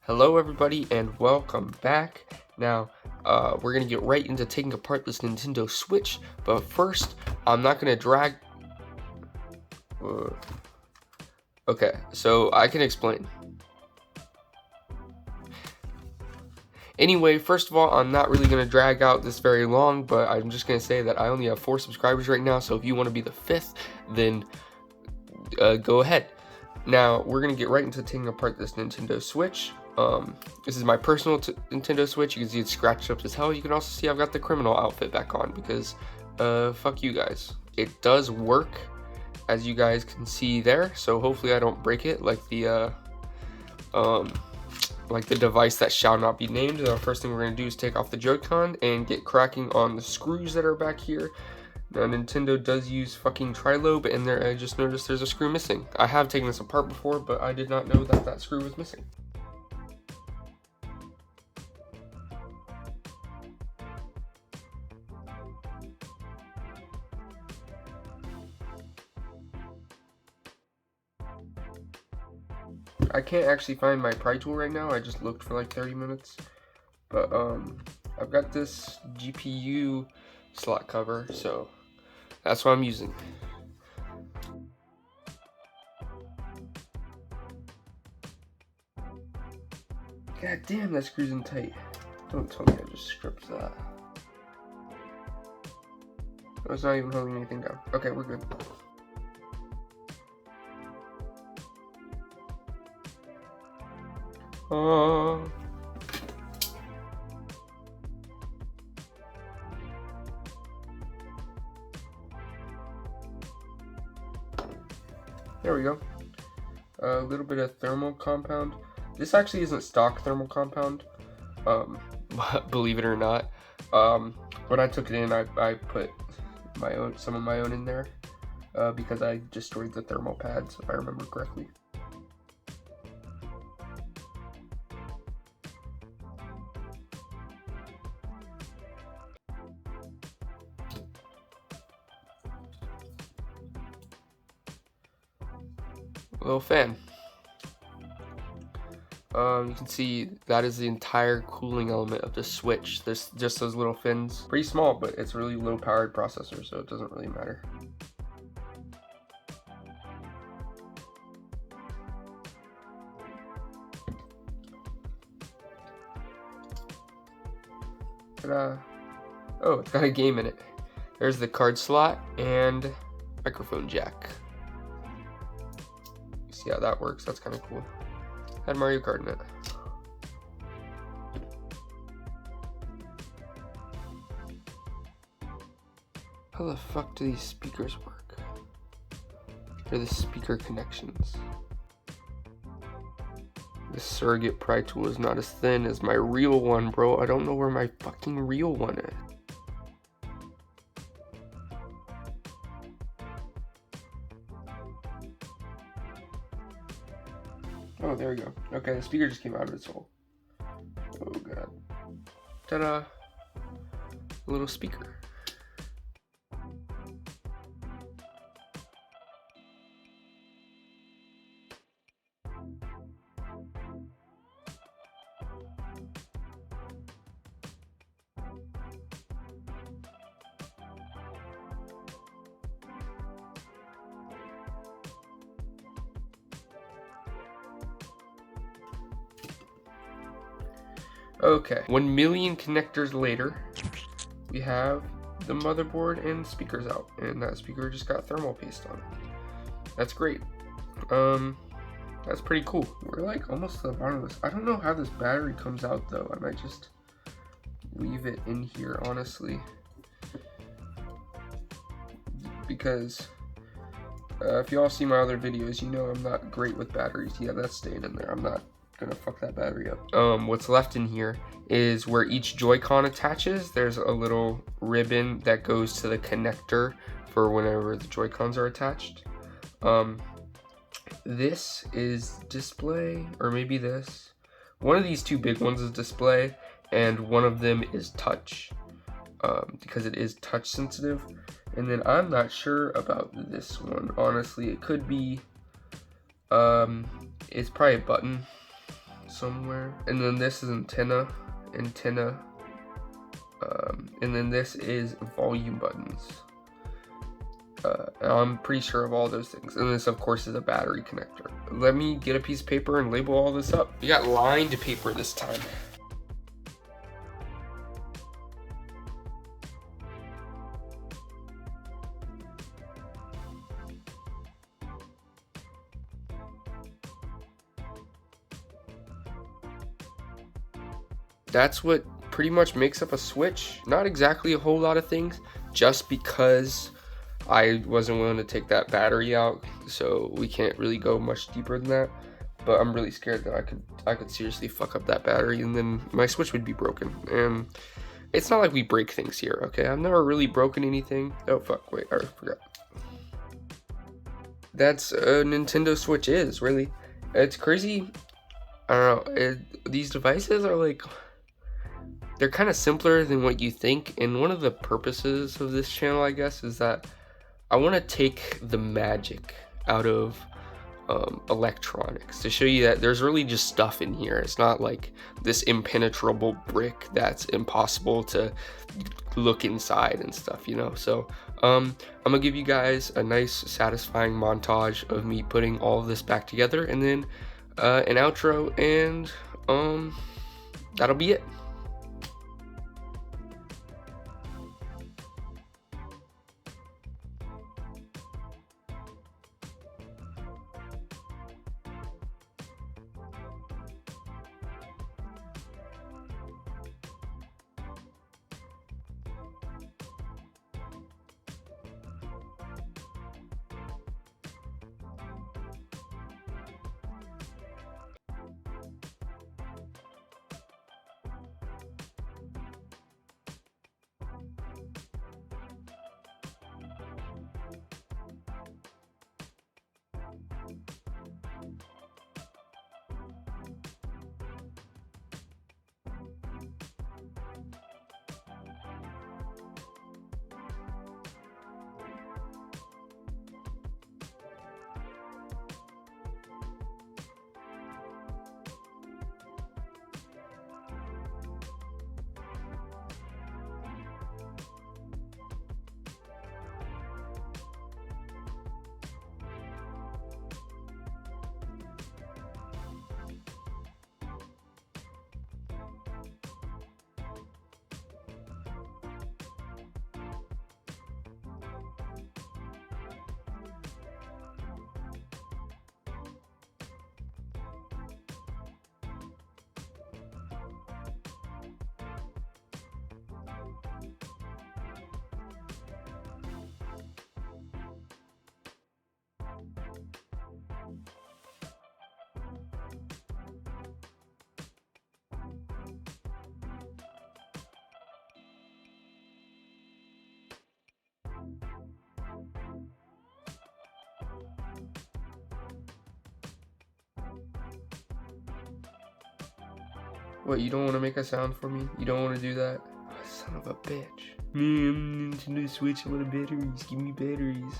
Hello everybody and welcome back. Now, we're gonna get right into taking apart this Nintendo Switch, but first, I'm not gonna drag... Okay, so I can explain. Anyway, first of all, I'm not really gonna drag out this very long, but I'm just gonna say that I only have 4 subscribers right now, so if you want to be the 5th, then go ahead. Now, we're gonna get right into taking apart this Nintendo Switch. This is my personal Nintendo Switch. You can see it's scratched up as hell. You can also see I've got the criminal outfit back on because, fuck you guys. It does work, as you guys can see there. So hopefully I don't break it like the device that shall not be named. The first thing we're gonna do is take off the Joy-Con and get cracking on the screws that are back here. Now, Nintendo does use fucking tri-lobe, and there I just noticed there's a screw missing. I have taken this apart before, but I did not know that that screw was missing. I can't actually find my pry tool right now. I just looked for like 30 minutes. But I've got this GPU slot cover, so that's what I'm using. God damn, that screws in tight. Don't tell me I just stripped that. Oh, it's not even holding anything down. Okay, we're good. There we go. A little bit of thermal compound. This actually isn't stock thermal compound, believe it or not. When I took it in, I put some of my own in there because I destroyed the thermal pads, if I remember correctly. Little fan. You can see that is the entire cooling element of the Switch. There's just those little fins. Pretty small, but it's a really low powered processor, so it doesn't really matter. Ta-da! Oh, it's got a game in it. There's the card slot and microphone jack. See how that works? That's kind of cool. Had Mario Kart in it. How the fuck do these speakers work? They're the speaker connections. This surrogate pry tool is not as thin as my real one, bro. I don't know where my fucking real one is. Oh, there we go. Okay, the speaker just came out of its hole. Oh god. Ta-da! A little speaker. Okay, 1 million connectors later, we have the motherboard and speakers out, and that speaker just got thermal paste on it. That's great. That's pretty cool. We're like almost to the bottom of this. I don't know how this battery comes out though. I might just leave it in here, honestly, because if you all see my other videos, you know I'm not great with batteries. Yeah, that's staying in there. I'm not gonna fuck that battery up. What's left in here is where each Joy-Con attaches. There's a little ribbon that goes to the connector for whenever the Joy-Cons are attached. This is display, or maybe this. One of these two big ones is display, and one of them is touch, because it is touch sensitive. And then I'm not sure about this one, honestly. It could be, it's probably a button. somewhere. And then this is antenna, and then this is volume buttons. I'm pretty sure of all those things. And this, of course, is a battery connector. Let me get a piece of paper and label all this up. We got lined paper this time. That's what pretty much makes up a switch. Not exactly a whole lot of things, just because I wasn't willing to take that battery out, so we can't really go much deeper than that. But I'm really scared that I could seriously fuck up that battery, and then my switch would be broken. And it's not like we break things here, okay? I've never really broken anything. Oh fuck, wait, I forgot. That's a Nintendo Switch is, really. It's crazy. I don't know, these devices are like, they're kind of simpler than what you think, and one of the purposes of this channel, I guess, is that I want to take the magic out of electronics to show you that there's really just stuff in here. It's not like this impenetrable brick that's impossible to look inside and stuff, you know. So I'm gonna give you guys a nice satisfying montage of me putting all of this back together, and then an outro, and that'll be it. What, you don't want to make a sound for me? You don't want to do that? Oh, son of a bitch. I'm Nintendo Switch, I want batteries. Give me batteries.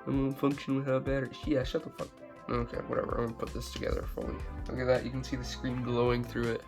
I won't function without batteries. Yeah, shut the fuck up. Okay, whatever. I'm gonna put this together fully. Look at that. You can see the screen glowing through it.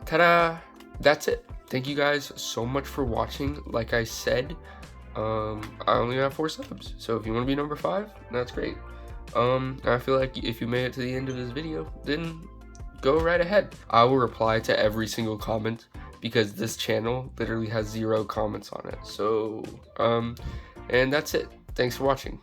Ta-da! That's it. Thank you guys so much for watching. Like I said, I only have 4 subs, so if you want to be number 5, that's great. I feel like if you made it to the end of this video, then go right ahead. I will reply to every single comment because this channel literally has 0 comments on it. So, and that's it. Thanks for watching.